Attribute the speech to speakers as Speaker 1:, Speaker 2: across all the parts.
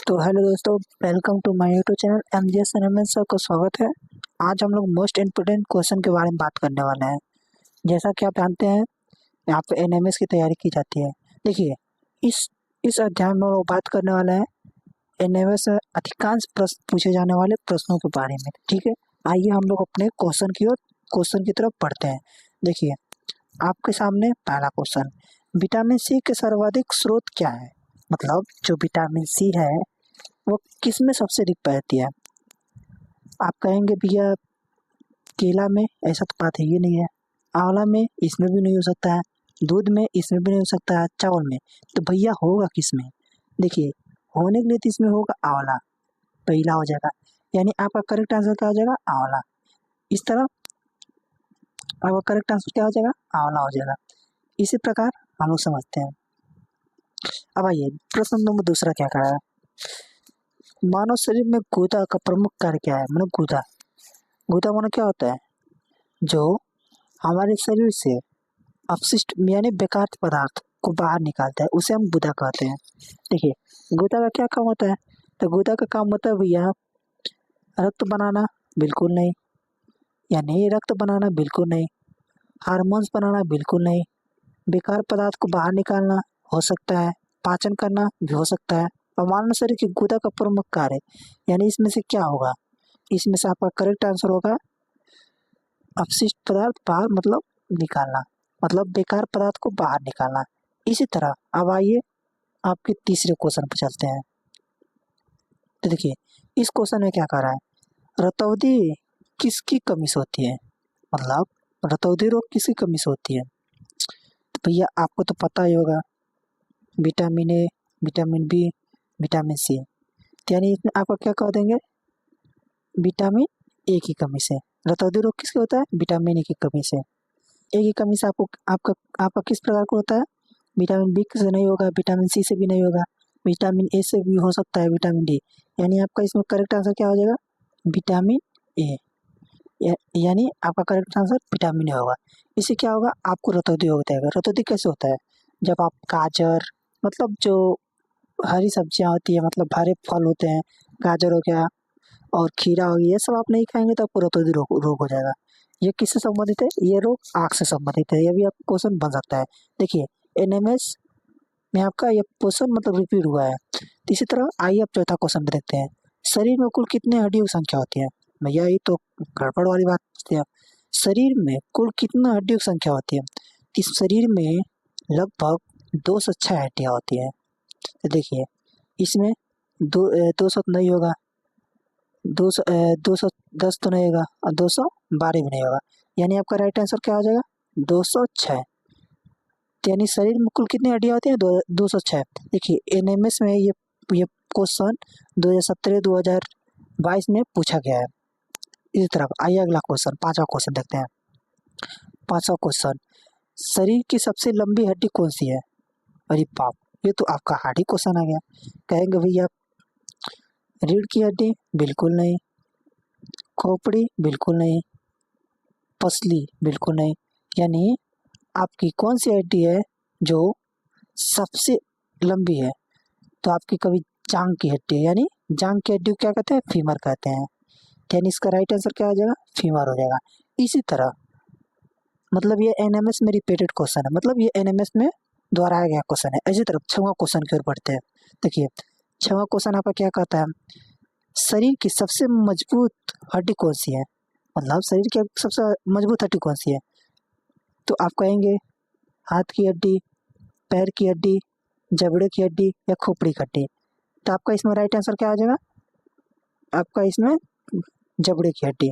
Speaker 1: तो हेलो दोस्तों, welcome to my YouTube channel MGS animation sir को स्वागत है। आज हम लोग मोस्ट इम्पोर्टेंट क्वेश्चन के बारे में बात करने वाले हैं। जैसा कि आप जानते हैं, यहाँ पे एनएमएस की तैयारी की जाती है। देखिए, इस अध्याय में वो बात करने वाला है एनएमएस में अधिकांश प्रश्न पूछे जाने वाले प्रश्नों के बारे में। ठीक है, आइए हम लोग अपने क्वेश्चन की तरफ बढ़ते हैं। देखिए, आपके सामने पहला क्वेश्चन, विटामिन सी के सर्वाधिक स्रोत क्या है? मतलब जो विटामिन सी है वो किस में सबसे अधिक पाती है? आप कहेंगे भैया केला में, ऐसा तो बात है ये नहीं है। आंवला में, इसमें भी नहीं हो सकता है। दूध में, इसमें भी नहीं हो सकता है। चावल में, तो भैया होगा किस में? देखिए, होने के लिए तो इसमें होगा आंवला, पहला हो जाएगा। यानी आपका करेक्ट आंसर क्या हो जाएगा? आंवला। इस तरह आपका करेक्ट आंसर क्या हो जाएगा? आंवला हो जाएगा। इसी प्रकार हम लोग समझते हैं। अब आइए प्रश्न नंबर दूसरा क्या कह रहा है, मानव शरीर में गुदा का प्रमुख कार्य क्या है? मतलब गुदा मानो क्या होता है? जो हमारे शरीर से अपशिष्ट यानी बेकार पदार्थ को बाहर निकालता है, उसे हम गुदा कहते हैं। देखिए, गुदा का क्या काम होता है? तो गुदा का काम होता है भैया रक्त बनाना, बिल्कुल नहीं। यानी रक्त बनाना बिल्कुल नहीं, हार्मोन्स बनाना बिल्कुल नहीं, बेकार पदार्थ को बाहर निकालना हो सकता है, पाचन करना भी हो सकता है। और मानव शरीर की गुदा का प्रमुख कार्य, यानी इसमें से क्या होगा? इसमें से आपका करेक्ट आंसर होगा अपशिष्ट पदार्थ बाहर मतलब निकालना, मतलब बेकार पदार्थ को बाहर निकालना। इसी तरह अब आइए आपके तीसरे क्वेश्चन पर चलते हैं। तो देखिए, इस क्वेश्चन में क्या कर रहा है, रतौंधी किसकी कमी से होती है? मतलब रतौंधी रोग किसकी कमी से होती है? तो भैया आपको तो पता ही होगा, vitamin A, vitamin B, vitamin C. यानी इसमें आपका क्या कह देंगे? विटामिन ए की कमी से। रतौंधी रोग किसके होता है? विटामिन ए की कमी से। ए की कमी से आपका किस प्रकार का होता है? विटामिन बी से नहीं होगा, विटामिन सी से भी नहीं होगा, विटामिन ए से भी हो सकता है, विटामिन डी। यानी आपका इसमें करेक्ट आंसर क्या हो जाएगा? Vitamin A. यानी आपका करेक्ट आंसर विटामिन ए होगा। इससे क्या होगा? आपको रतौंधी हो जाएगा। रतौंधी कैसे होता है? जब आप गाजर, मतलब जो हरी सब्जियां होती है, मतलब हरे फल होते हैं, गाजर हो गया और खीरा हो गया, ये सब आप नहीं खाएंगे तो आपको रतौंधी रोग हो जाएगा। ये किससे संबंधित है? ये रोग आँख से संबंधित है। ये भी आपका क्वेश्चन बन सकता है। देखिए, एनएमएस में आपका ये क्वेश्चन मतलब रिपीट हुआ है। इसी तरह आइए अब चौथा क्वेश्चन देखते हैं, शरीर में कुल कितने हड्डियों की संख्या होती है? भैया ये तो गड़बड़ वाली बात पूछते हैं। शरीर में कुल कितना हड्डियों की संख्या होती है? इस शरीर में लगभग 206 हड्डियाँ होती है। तो देखिए, इसमें 200 नहीं होगा, 210 तो नहीं होगा और 212 भी नहीं होगा। यानी आपका राइट आंसर क्या हो जाएगा? 206। यानी शरीर में कुल कितनी हड्डियाँ होती हैं? 206। देखिए, एनएमएस में ये क्वेश्चन 2017-2022 में पूछा गया है। इसी तरह आइए अगला क्वेश्चन, पांचवा क्वेश्चन देखते हैं। पांचवा क्वेश्चन, शरीर की सबसे लंबी हड्डी कौन सी है? अरे बाप, ये तो आपका हार्ड ही क्वेश्चन आ गया। कहेंगे भैया रीढ़ की हड्डी, बिल्कुल नहीं। खोपड़ी, बिल्कुल नहीं। पसली, बिल्कुल नहीं। यानी आपकी कौन सी हड्डी है जो सबसे लंबी है? तो आपकी कभी जांग की हड्डी है, यानी जांग की हड्डी को क्या कहते हैं? फीमर कहते हैं। यानी इसका राइट आंसर क्या हो जाएगा? फीमर हो जाएगा। इसी तरह मतलब ये एनएमएस में रिपीटेड क्वेश्चन है, मतलब ये एनएमएस में दोहराया गया क्वेश्चन है। इसी तरह छठवां क्वेश्चन की ओर बढ़ते हैं। देखिए, छठवां क्वेश्चन आपका क्या कहता है, शरीर की सबसे मजबूत हड्डी कौन सी है? मतलब शरीर की सबसे मजबूत हड्डी कौन सी है? तो आप कहेंगे हाथ की हड्डी, पैर की हड्डी, जबड़े की हड्डी या खोपड़ी की हड्डी। तो आपका इसमें राइट आंसर क्या आ जाएगा? आपका इसमें जबड़े की हड्डी,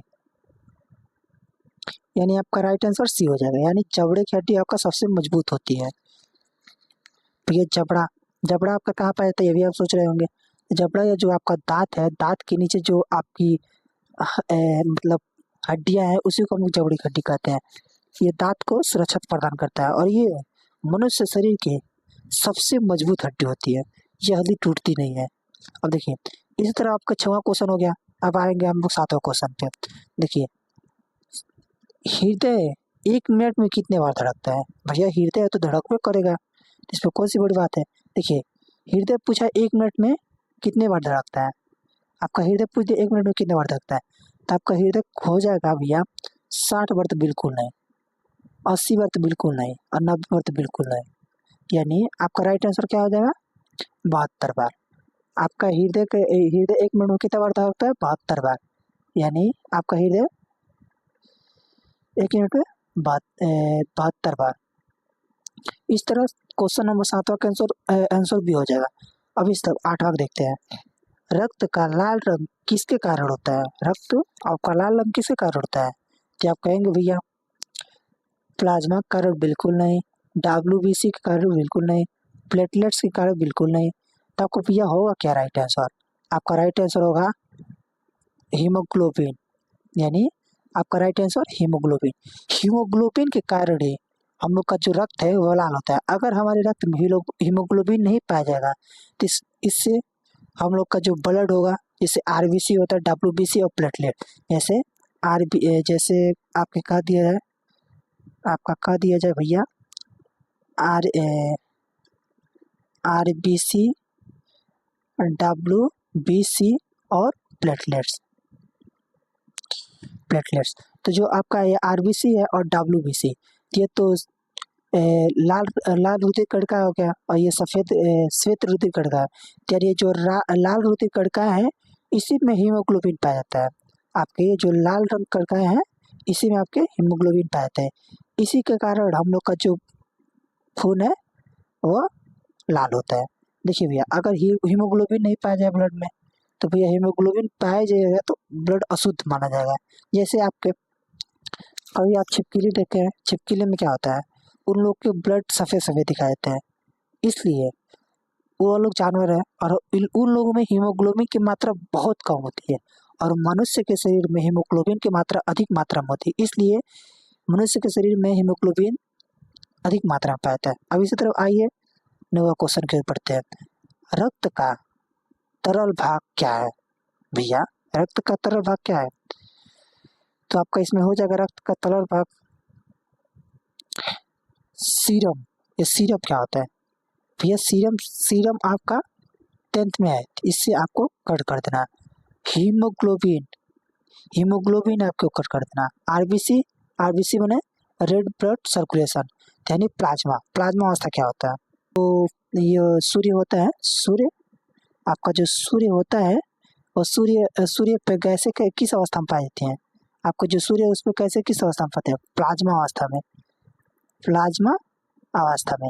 Speaker 1: यानी आपका राइट आंसर सी हो जाएगा। यानी जबड़े की हड्डी आपका सबसे मजबूत होती है। तो ये जबड़ा आपका कहाँ पाया जाता है? ये भी आप सोच रहे होंगे। जबड़ा या जो आपका दांत है, दांत के नीचे जो आपकी मतलब हड्डियां हैं, उसी को हम लोग जबड़े की हड्डी कहते हैं। ये दांत को सुरक्षा प्रदान करता है और ये मनुष्य शरीर की सबसे मजबूत हड्डी होती है। ये हड्डी टूटती नहीं है। अब देखिए, इसी तरह आपका छठवां क्वेश्चन हो गया। अब आएंगे हम लोग सातवें क्वेश्चन पे। देखिए, हृदय 1 मिनट में कितने बार धड़कता है? भैया हृदय तो धड़कबे करेगा, इसमें कौन सी बड़ी बात है? देखिए, हृदय पूछा 1 मिनट में कितने बार धड़कता है? आपका हृदय पूछ दिया 1 मिनट में कितने बार धड़कता है, तो आपका हृदय हो जाएगा भैया 60 बार तो बिल्कुल नहीं, 80 बार तो बिल्कुल नहीं, और 90 बार तो बिल्कुल नहीं। यानी आपका राइट आंसर क्या हो जाएगा? 72 बार। आपका हृदय 1 मिनट में कितना बार धड़कता है? 72 बार। यानी आपका हृदय 1 मिनट में 72 बार। इस तरह क्वेश्चन नंबर 7वां का आंसर भी हो जाएगा। अब इस तरफ 8वां देखते हैं। रक्त का लाल रंग किसके कारण होता है? रक्त आपका लाल रंग किसके कारण होता है? तो आप कहेंगे भैया प्लाज्मा के कारण बिल्कुल नहीं, WBC के कारण बिल्कुल नहीं, प्लेटलेट्स के कारण बिल्कुल नहीं। तो आपको भैया होगा क्या राइट आंसर? आपका राइट आंसर होगा हीमोग्लोबिन। यानी आपका राइट आंसर हीमोग्लोबिन। हीमोग्लोबिन के कारण ही हम लोग का जो रक्त है वो लाल होता है। अगर हमारे रक्त में हीमोग्लोबिन नहीं पाया जाएगा तो इससे हम लोग का जो ब्लड होगा, जैसे RBC होता है, WBC और प्लेटलेट, जैसे आपके कह दिया है, आपका कह दिया जाए भैया RBC, WBC और प्लेटलेट्स। तो जो आपका ये RBC है और WBC, ये तो लाल लाल रुधिर कणिका हो गया, और ये सफेद श्वेत रुधिर कणिका है। यार ये जो लाल रुधिर कणिका है इसी में हीमोग्लोबिन पाया जाता है। आपके ये जो लाल रंग कणिका है इसी में आपके हीमोग्लोबिन पाया जाता है। इसी के कारण हम लोग का जो खून है वो लाल होता है। देखिए भैया अगर हीमोग्लोबिन नहीं पाया जाए ब्लड में तो भैया हीमोग्लोबिन पाया जाएगा तो ब्लड अशुद्ध माना जाएगा। जैसे आपके कभी आप छिपकली देखते हैं, छिपकली में क्या होता है, उन लोग के ब्लड सफ़ेद सफ़ेद दिखाई देते हैं, इसलिए वो लोग जानवर है और उन लोगों में हीमोग्लोबिन की मात्रा बहुत कम होती है, और मनुष्य के शरीर में हीमोग्लोबिन की मात्रा अधिक मात्रा में होती है, इसलिए मनुष्य के शरीर में हीमोग्लोबिन अधिक मात्रा में पाता है। अब इसी तरफ आइए 9वां क्वेश्चन के पढ़ते हैं। रक्त का तरल भाग क्या है? भैया रक्त का तरल भाग क्या है? तो आपका इसमें हो जाएगा रक्त का तरल भाग सीरम। ये सीरम क्या होता है? भैया सीरम आपका 10th में है, इससे आपको कट कर देना। हीमोग्लोबिन आपको कट कर देना। आरबीसी बने रेड ब्लड सर्कुलेशन, यानी प्लाज्मा अवस्था क्या होता है? तो ये सूर्य होता है, आपका जो सूर्य होता है वो सूर्य पे कैसे किस अवस्था में पाए जाते हैं? आपको जो सूर्य है उसमें कैसे किस अवस्था में पाते हैं? प्लाज्मा अवस्था में।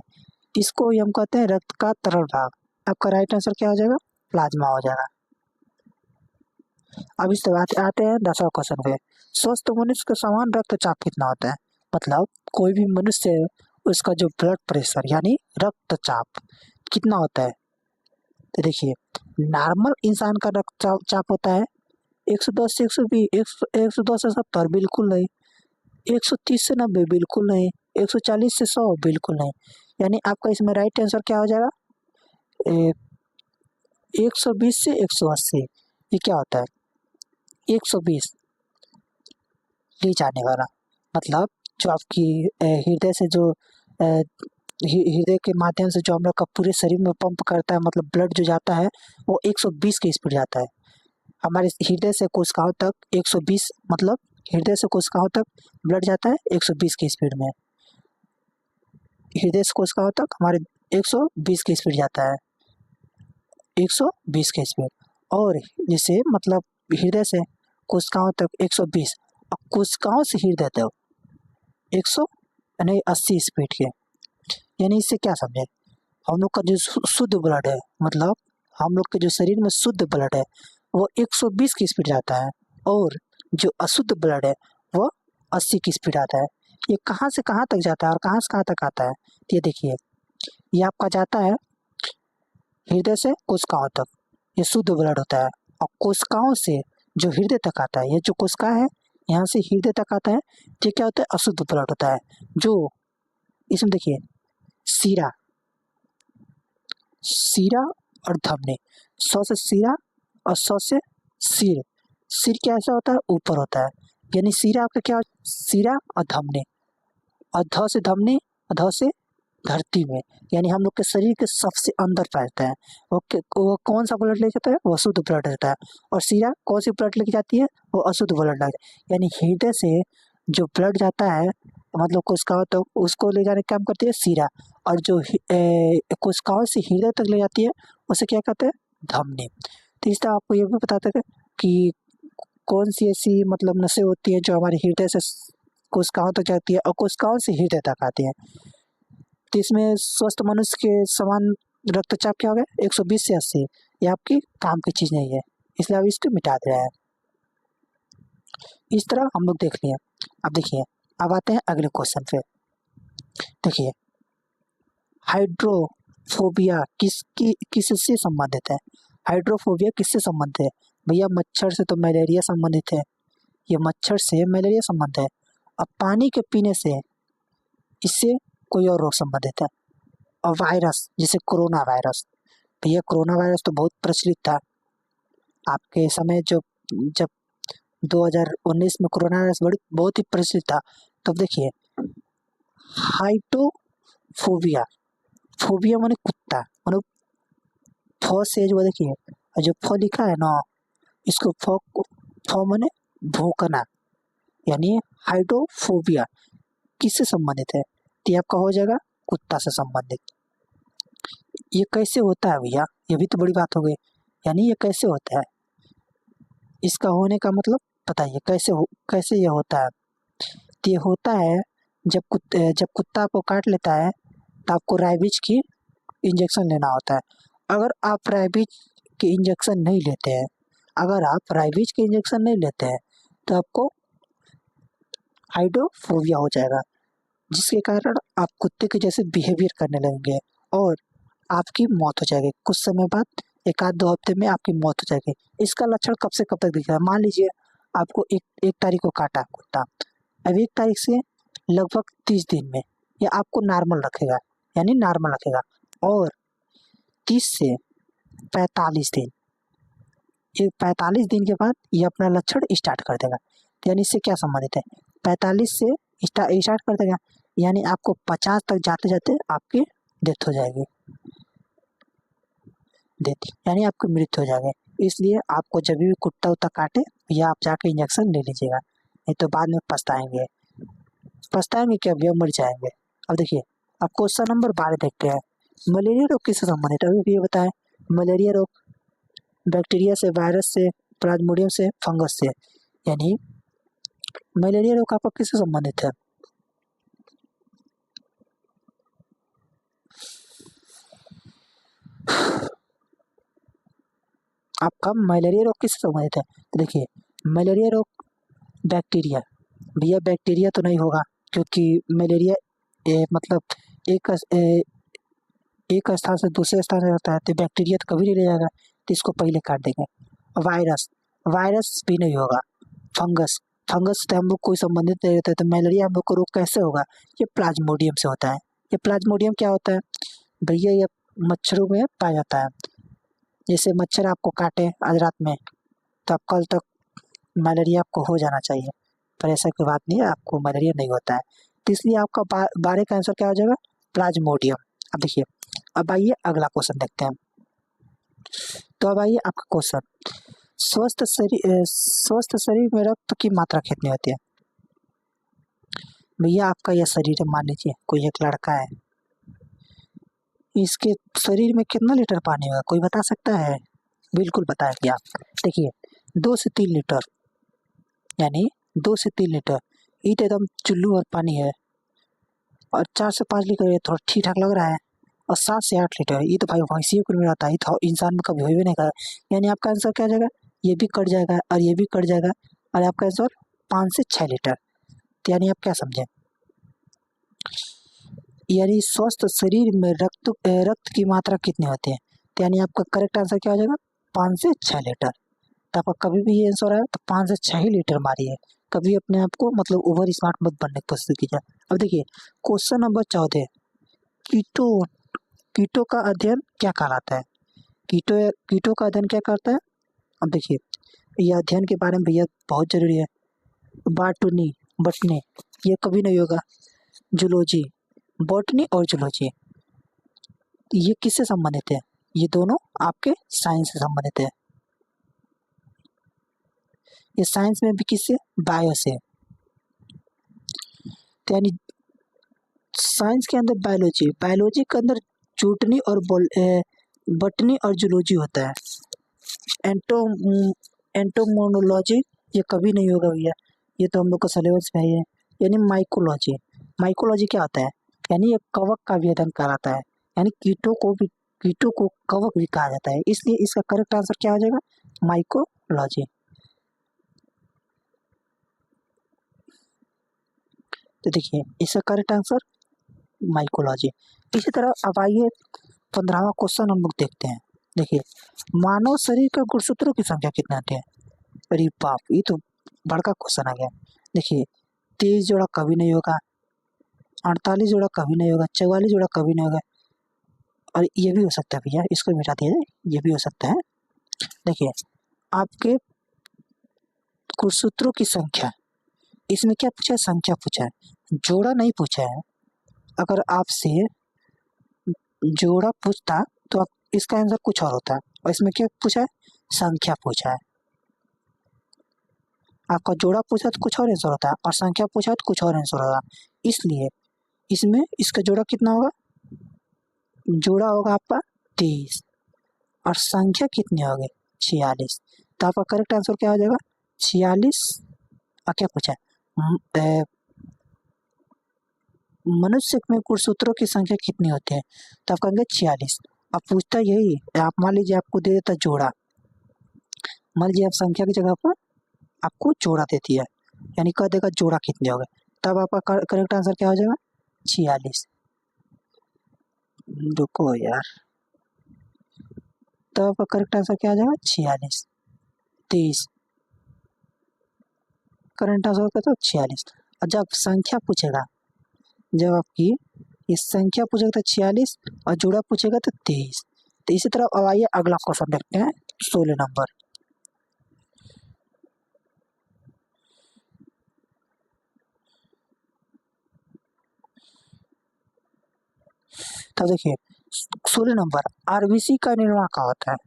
Speaker 1: इसको ही हम कहते हैं रक्त का तरल भाग। आपका राइट आंसर क्या हो जाएगा? प्लाज्मा हो जाएगा। अब इस बात आते हैं 10वां क्वेश्चन पे। स्वस्थ मनुष्य का समान रक्तचाप कितना होता है? मतलब कोई भी मनुष्य है उसका जो ब्लड प्रेशर यानी रक्तचाप कितना होता है? तो देखिए नॉर्मल इंसान का रक्तचाप होता है 110 से 120, 110 से 70 बिल्कुल नहीं, 130 से 90 बिल्कुल नहीं, 140 से 100 बिल्कुल नहीं। यानी आपका इसमें राइट आंसर क्या हो जाएगा? 120 से 180। ये क्या होता है? 120 ले जाने वाला, मतलब जो आपकी हृदय से जो हृदय के माध्यम से जो हम लोग का पूरे शरीर में पंप करता है, मतलब ब्लड जो जाता है वो 120 की स्पीड जाता है। हमारे हृदय से कोशिकाओं तक 120, मतलब हृदय से कोशिकाओं तक ब्लड जाता है 120 की स्पीड में। हृदय से कोशिकाओं तक हमारे 120 की स्पीड जाता है, 120 की स्पीड। और जैसे मतलब हृदय से कोशिकाओं तक 120 और कोशिकाओं से हृदय तक 180 स्पीड के। यानी इससे क्या समझे? हम लोग का जो शुद्ध ब्लड है, मतलब हम लोग के जो शरीर में शुद्ध ब्लड है वो 120 की स्पीड जाता है, और जो अशुद्ध ब्लड है वो 80 की स्पीड आता है। ये कहाँ से कहाँ तक जाता है और कहाँ से कहाँ तक आता है? ये देखिए ये आपका जाता है हृदय से कोशिकाओं तक, ये शुद्ध ब्लड होता है, और कोशिकाओं से जो हृदय तक आता है, ये जो कोशिका है यहाँ से हृदय तक आता है, ये क्या होता है? अशुद्ध ब्लड होता है। जो इसमें देखिए सीरा और धमनी, 100 से सीरा और 100 से सिर। सिर कैसा होता है? ऊपर होता है, यानी सीरा आपका क्या? सीरा और धमनी, और ध से धमनी और ध से धरती में, यानी हम लोग के शरीर के सबसे अंदर रहता है। वो कौन सा ब्लड ले जाता है? वो अशुद्ध ब्लड रहता है। और सीरा कौन सी ब्लड लेके जाती है? वो अशुद्ध ब्लड है। यानी हृदय से जो ब्लड जाता है, मतलब कोशिकाओं तक, उसको ले जाने का काम करती है सीरा। और जो कोशिकाओं से हृदय तक ले जाती है, उसे क्या कहते हैं? धमनी। तो इस तरह आपको ये भी बताते हैं कि कौन सी ऐसी मतलब नसें होती हैं जो हमारे हृदय से कोशिकाओं तक जाती है और कोशिकाओं से हृदय तक आती है। तो इसमें स्वस्थ मनुष्य के समान रक्तचाप क्या हो गया? 120 से 80। ये आपकी काम की चीज नहीं है, इसलिए आप इसको मिटा दे रहे हैं। इस तरह हम लोग देख लिए। अब देखिए, अब आते हैं अगले क्वेश्चन पे। देखिए, हाइड्रोफोबिया किससे संबंधित है? हाइड्रोफोबिया किससे संबंधित है? भैया मच्छर से तो मलेरिया संबंधित है। ये मच्छर से मलेरिया संबंधित है। अब पानी के पीने से इससे कोई और रोग संबंधित है। और वायरस, जैसे कोरोना वायरस, भैया कोरोना वायरस तो बहुत प्रचलित था आपके समय, जब 2019 में कोरोना वायरस बहुत ही प्रचलित था। तब देखिए, हाइड्रोफोबिया, फोबिया माने कुत्ता, मानो फ से जो देखिए, जो फ लिखा है ना, इसको फ माने भौंकना, यानी हाइड्रोफोबिया किससे संबंधित है? तो ये आपका हो जाएगा कुत्ता से संबंधित। ये कैसे होता है भैया? ये भी तो बड़ी बात हो गई। यानी ये कैसे होता है, इसका होने का मतलब बताइए, कैसे ये होता है? तो ये होता है जब कुत्ता आपको काट लेता है तो आपको रैबीज की इंजेक्शन लेना होता है। अगर आप रैबीज के इंजेक्शन नहीं लेते हैं, तो आपको हाइड्रोफोबिया हो जाएगा, जिसके कारण आप कुत्ते के जैसे बिहेवियर करने लगेंगे और आपकी मौत हो जाएगी। कुछ समय बाद, 1-2 हफ्ते में आपकी मौत हो जाएगी। इसका लक्षण कब से कब तक दिखेगा? मान लीजिए आपको एक तारीख को काटा कुत्ता, अब 1 तारीख से लगभग 30 दिन में ये आपको नॉर्मल रखेगा, और 30 से 45 दिन, ये 45 दिन के बाद ये अपना लक्षण स्टार्ट कर देगा। यानी इससे क्या संबंधित है? 45 से स्टार्ट कर देगा, यानी आपको 50 तक जाते जाते आपकी डेथ हो जाएगी, यानी आपकी मृत्यु हो जाएगी। इसलिए आपको जब भी कुत्ता उत्ता काटे, या आप जाके इंजेक्शन ले लीजिएगा, नहीं तो बाद में पछताएंगे क्या भैया? मर जाएंगे। अब देखिए, अब क्वेश्चन नंबर 12 देखते हैं। मलेरिया रोग किससे संबंधित है? अभी ये बताएं। मलेरिया रोग बैक्टीरिया से, वायरस से, प्लाज्मोडियम से, फंगस से। यानी मलेरिया रोग आपका किससे संबंधित है? आपका मलेरिया रोग किससे संबंधित है? तो देखिए, मलेरिया रोग बैक्टीरिया, भैया बैक्टीरिया तो नहीं होगा, क्योंकि मलेरिया मतलब एक स्थान से दूसरे स्थान में रहता है, तो बैक्टीरिया तो कभी नहीं ले जाएगा, तो इसको पहले काट देंगे। वायरस भी नहीं होगा। फंगस से हम लोग कोई संबंधित नहीं रहता है, तो मलेरिया हम लोग को रोग कैसे होगा? ये प्लाज्मोडियम से होता है। ये प्लाज्मोडियम क्या होता है भैया? ये मच्छरों में पाया जाता है। जैसे मच्छर आपको काटे आज रात में, तो आप कल तक मलेरिया आपको हो जाना चाहिए, पर ऐसा कोई बात नहीं है, आपको मलेरिया नहीं होता है। तो इसलिए आपका 12 का आंसर क्या हो जाएगा? प्लाज्मोडियम। अब देखिए, अब आइए अगला क्वेश्चन देखते हैं। तो अब आइए आपका क्वेश्चन, स्वस्थ शरीर में रक्त की मात्रा कितनी होती है? भैया आपका यह शरीर है, मान लीजिए कोई एक लड़का है, इसके शरीर में कितना लीटर पानी होगा? कोई बता सकता है? बिल्कुल बताएंगे आप। देखिए, 2 से 3 लीटर, यानी 2 से 3 लीटर। ये तो एकदम चुल्लू और पानी है। और 4 से 5 लीटर ये थोड़ा ठीक ठाक लग रहा है। और 7 से 8 लीटर ये तो भाई भैंसियों को में आता है, तो इंसान में कभी हो भी नहीं करा। यानी आपका आंसर क्या जाएगा? ये भी कट जाएगा और ये भी कट जाएगा, और आपका आंसर 5 से 6 लीटर। तो यानी आप क्या समझे? यानी स्वस्थ शरीर में रक्त की मात्रा कितनी होती है? तो यानी आपका करेक्ट आंसर क्या हो जाएगा? 5 से 6 लीटर। तो आपका कभी भी ये आंसर आया तो 5 से 6 ही लीटर मारिए। कभी अपने आप को मतलब ओवर स्मार्ट मत बनने की कोशिश कीजिए। अब देखिए, क्वेश्चन नंबर 14, कीटों का अध्ययन क्या कहलाता है? कीटों का अध्ययन क्या करता है? अब देखिए, ये अध्ययन के बारे में भैया बहुत जरूरी है। बॉटनी ये कभी नहीं होगा। जूलॉजी बॉटनी और जूलॉजी ये किससे संबंधित है? ये दोनों आपके साइंस से संबंधित है। ये साइंस में भी किससे? बायो से। तो यानी साइंस के अंदर बायोलॉजी, बायोलॉजी के अंदर जूटनी और बॉटनी और जूलॉजी होता है। एंटोमोनोलॉजी ये कभी नहीं होगा भैया, ये तो हम लोग का सिलेबस में है। यानी माइकोलॉजी, माइकोलॉजी क्या होता है? यानी ये कवक का भी अध्ययन कराता है, यानी कीटों को कवक भी कहा जाता है, इसलिए इसका करेक्ट आंसर क्या हो जाएगा? माइकोलॉजी। तो देखिए इसका करेक्ट आंसर माइकोलॉजी। इसी तरह अब आइए 15वां क्वेश्चन हम लोग देखते हैं। देखिए मानव शरीर के गुणसूत्रों की संख्या कितनी आती है? अरे बाप, ये तो बड़का क्वेश्चन आ गया। देखिए 23 जोड़ा कभी नहीं होगा, 48 जोड़ा कभी नहीं होगा, 44 जोड़ा कभी नहीं होगा, और ये भी हो सकता है भैया, इसको मिटा दिया जाए, ये भी हो सकता है। देखिए आपके गुणसूत्रों की संख्या, इसमें क्या पूछा है? संख्या पूछा है, जोड़ा नहीं पूछा है। अगर आपसे जोड़ा पूछता तो आप इसका आंसर कुछ और होता, और इसमें क्या पूछा है? संख्या पूछा है। आपका जोड़ा पूछा तो कुछ और आंसर होता है, और संख्या पूछा तो कुछ और आंसर होगा। इसलिए इसमें इसका जोड़ा कितना होगा? जोड़ा होगा आपका 23 और संख्या कितनी होगी? 46। तो आपका करेक्ट आंसर क्या हो जाएगा? 46। और क्या पूछा है? मनुष्य में गुणसूत्रों की संख्या कितनी होती है? तो आप कहेंगे 46। अब पूछता यही, आप मान लीजिए आपको दे देता जोड़ा, मान लीजिए आप संख्या की जगह पर आपको जोड़ा देती है, यानी कह देगा जोड़ा कितने हो गए, तब आपका करेक्ट आंसर क्या हो जाएगा? 46। रुको यार, तब आपका करेक्ट आंसर क्या हो जाएगा? 46। 23 करंट आंसर होगा तो 46। और जब संख्या पूछेगा, जब आपकी इस संख्या पूछेगा तो 46 और जोड़ा पूछेगा तो 23। तो इसी तरह अब आइए अगला क्वेश्चन देखते हैं, 16 नंबर। तो देखिए 16 नंबर, आरबीसी का निर्माण कहाँ होता है?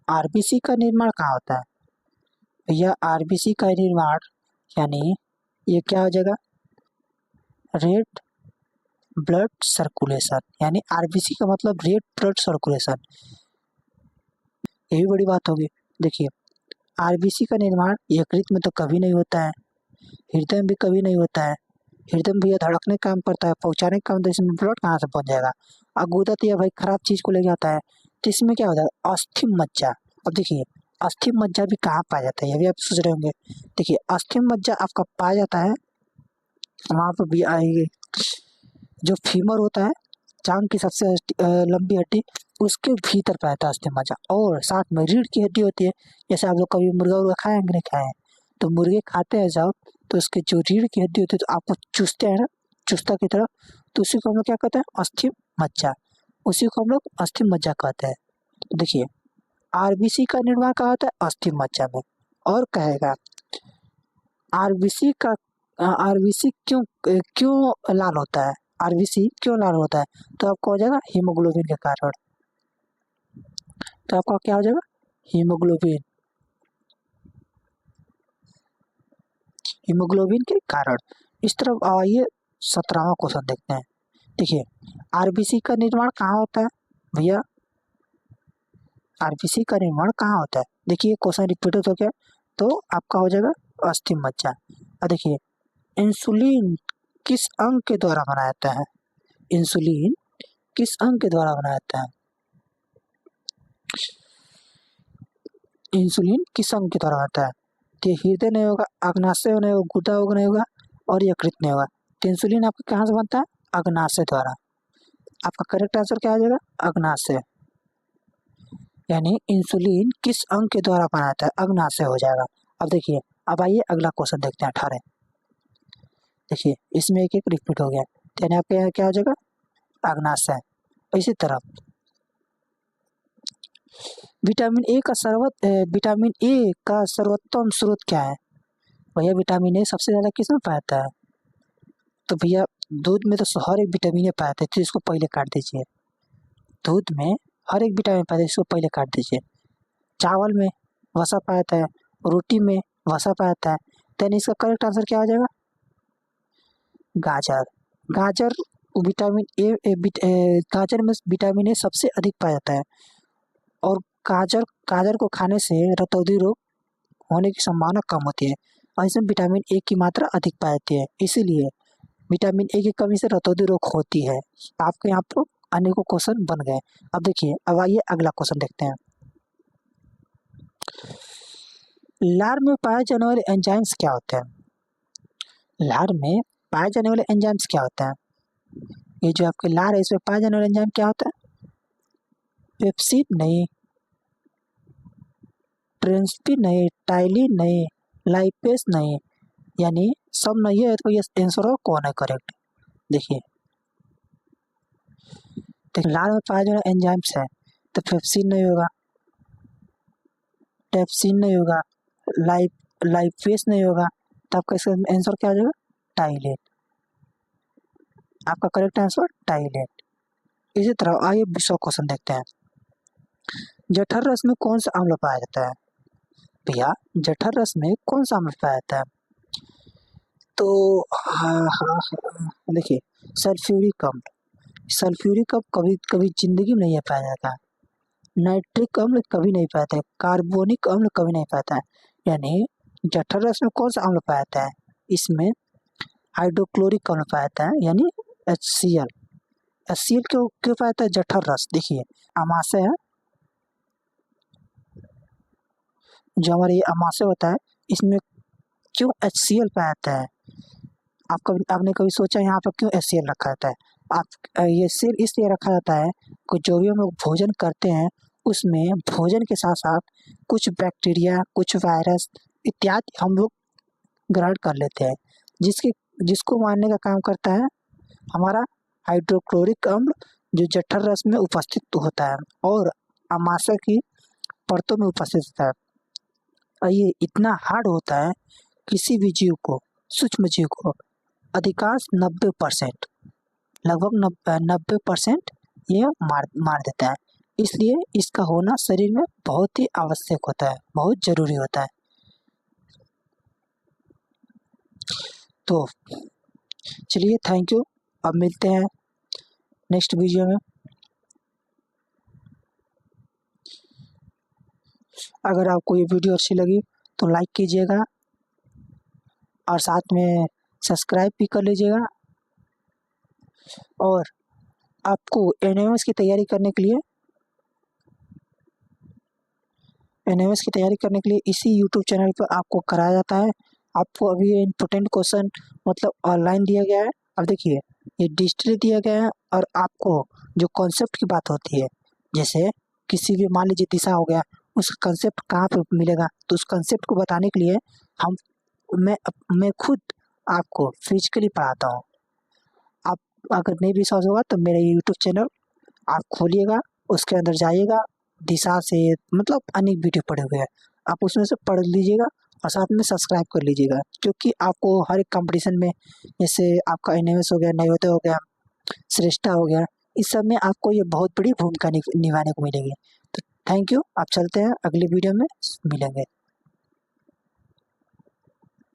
Speaker 1: आरबीसी का निर्माण कहाँ होता है? भैया आरबीसी का निर्माण यानी ये क्या हो जाएगा? रेड ब्लड सर्कुलेशन, यानी आरबीसी का मतलब रेड ब्लड सर्कुलेशन, यही बड़ी बात होगी। देखिए आरबीसी का निर्माण यकृत में तो कभी नहीं होता है, हृदय में भी कभी नहीं होता है। हृदय में भैया धड़कने का काम करता है, पहुंचाने का काम, तो इसमें ब्लड कहाँ से पहुंच जाएगा? और गुदा तो यह भाई खराब चीज को लेके आता है, तो इसमें क्या होता है? अस्थि मज्जा। अब देखिए अस्थि मज्जा भी कहाँ पाया जाता है, ये भी आप सोच रहे होंगे। देखिए अस्थि मज्जा आपका पाया जाता है वहां पर भी आएंगे, जो फीमर होता है, जांग की सबसे लंबी हड्डी, उसके भीतर पाया जाता है अस्थि मज्जा। और साथ में रीढ़ की हड्डी होती है, जैसे आप लोग कभी मुर्गा उर्गा खाए हैं कि नहीं खाए हैं? तो मुर्गे खाते हैं जब, तो उसके जो रीढ़ की हड्डी होती है तो आपको चूसते हैं ना, चुस्ता की तरह, तो उसी को हम लोग क्या कहते हैं? अस्थि मज्जा। उसी को हम लोग अस्थि मज्जा कहते हैं। तो देखिए आरबीसी का निर्माण कहाँ होता है? अस्थि मज्जा में। और कहेगा आरबीसी का आरबीसी क्यों क्यों लाल होता है? आरबीसी क्यों लाल होता है? तो आपको हो जाएगा हीमोग्लोबिन के कारण। तो आपका क्या हो जाएगा? हीमोग्लोबिन, हीमोग्लोबिन के कारण। इस तरफ आइए 17वां क्वेश्चन देखते हैं। देखिए आरबीसी का निर्माण कहाँ होता है? भैया आरबीसी का निर्माण कहाँ होता है? देखिए क्वेश्चन रिपीट हो गया, तो आपका हो जाएगा अस्थि मज्जा। और देखिए इंसुलिन किस अंग के द्वारा बनाया जाता है? इंसुलिन किस अंग के द्वारा बनाया जाता है? इंसुलिन किस अंग के द्वारा आता है? तो हृदय नहीं होगा, अग्नाशय नहीं होगा, गुदा नहीं होगा, और यकृत नहीं होगा। तो इंसुलिन आपका कहाँ से बनता है? अग्नाशय द्वारा। आपका करेक्ट आंसर क्या आ जाएगा? अग्नाशय। यानी इंसुलिन किस अंग के द्वारा बनाया जाता है? अग्नाशय हो जाएगा। अब देखिए अब आइए अगला क्वेश्चन देखते हैं 18। देखिए इसमें एक एक रिपीट हो गया, तो यानी आपके यहाँ क्या हो जाएगा? अग्नाशय। इसी तरह विटामिन ए का सर्वोत्तम स्रोत क्या है? भैया विटामिन ए सबसे ज्यादा किसमें पाया जाता है? तो भैया दूध में तो हर एक विटामिन पाया जाता है, तो इसको पहले काट दीजिए। दूध में हर एक विटामिन पाया जाता है, इसको पहले काट दीजिए। चावल में वसा पाया जाता है, रोटी में वसा पाया जाता है। देन इसका करेक्ट आंसर क्या आ जाएगा? गाजर। गाजर विटामिन गाजर में विटामिन ए सबसे अधिक पाया जाता है, और गाजर को खाने से रतौंधी रोग होने की संभावना कम होती है, और इसमें विटामिन ए की मात्रा अधिक पाई जाती है। इसीलिए विटामिन ए की कमी से रतौंधी रोग होती है। आपके यहाँ पर अनेकों क्वेश्चन बन गए। अब देखिए, अब आइए अगला क्वेश्चन देखते हैं। लार में पाए जाने वाले एंजाइम्स क्या होते हैं? लार में पाए जाने वाले एंजाइम्स क्या होते हैं? ये जो आपके लार है, इसमें पाए जाने वाले एंजाइम क्या होता है? पेप्सिन नहीं, ट्रांसपिन नहीं, टाइलिन नहीं, लाइपेस नहीं, यानी सब नहीं है, तो ये आंसर कौन है करेक्ट? देखिए, लार में पाए जाने एंजाइम्स है, तो पेप्सिन नहीं होगा, टेप्सिन नहीं होगा, लाइपेस नहीं होगा, तो आपका इसका आंसर क्या आ जाएगा? टाइलेट। आपका करेक्ट आंसर टाइलेट। इसी तरह आइए 20वां क्वेश्चन देखते हैं। जठर रस में कौन सा अम्ल पाया जाता है? भैया, जठर रस में कौन सा अम्ल पाया जाता है? तो देखिए, सल्फ्यूरिक अम्ल। सल्फ्यूरिक अम्ल कभी कभी जिंदगी में नहीं पाया जाता। नाइट्रिक अम्ल कभी नहीं पाया जाता है। कार्बोनिक अम्ल कभी नहीं पाता है। यानी जठर रस में कौन सा अम्ल पाया जाता है? इसमें हाइड्रोक्लोरिक अम्ल पाया जाता है, यानी HCl। HCl क्यों पाया जाता है? जठर रस। देखिए, अमाशय है, जो हमारे ये अमाशय होता है, इसमें क्यों HCl पाया जाता है? आपने कभी सोचा यहाँ पर क्यों HCl रखा जाता है? ये सिर्फ इसलिए रखा जाता है कि जो भी हम लोग भोजन करते हैं, उसमें भोजन के साथ साथ कुछ बैक्टीरिया, कुछ वायरस इत्यादि हम लोग ग्रहण कर लेते हैं, जिसको मारने का काम करता है हमारा हाइड्रोक्लोरिक अम्ल, जो जठर रस में उपस्थित होता है और अमाशय की परतों में उपस्थित होता है। और ये इतना हार्ड होता है, किसी भी जीव को, सूक्ष्म जीव को अधिकांश 90%, लगभग 90% ये मार देता है। इसलिए इसका होना शरीर में बहुत ही आवश्यक होता है, बहुत जरूरी होता है। तो चलिए, थैंक यू। अब मिलते हैं नेक्स्ट वीडियो में। अगर आपको ये वीडियो अच्छी लगी तो लाइक कीजिएगा, और साथ में सब्सक्राइब भी कर लीजिएगा। और आपको NMS की तैयारी करने के लिए इसी YouTube चैनल पर आपको कराया जाता है। आपको अभी ये इम्पोर्टेंट क्वेश्चन मतलब ऑनलाइन दिया गया है। अब देखिए, ये डिजिटली दिया गया है, और आपको जो कॉन्सेप्ट की बात होती है, जैसे किसी भी मान लीजिए दिशा हो गया, उस कंसेप्ट कहाँ पे मिलेगा, तो उस कंसेप्ट को बताने के लिए मैं खुद आपको फिजिकली पढ़ाता हूँ। आप अगर नहीं विश्वास होगा तो मेरा यूट्यूब चैनल आप खोलिएगा, उसके अंदर जाइएगा, दिशा से मतलब अनेक वीडियो पड़े हुए हैं, आप उसमें से पढ़ लीजिएगा और साथ में सब्सक्राइब कर लीजिएगा, क्योंकि आपको हर एक कंपटीशन में, जैसे आपका NMS हो गया, नवोदय हो गया, श्रेष्ठा हो गया, इस सब में आपको ये बहुत बड़ी भूमिका निभाने को मिलेगी। तो थैंक यू। आप चलते हैं, अगले वीडियो में मिलेंगे।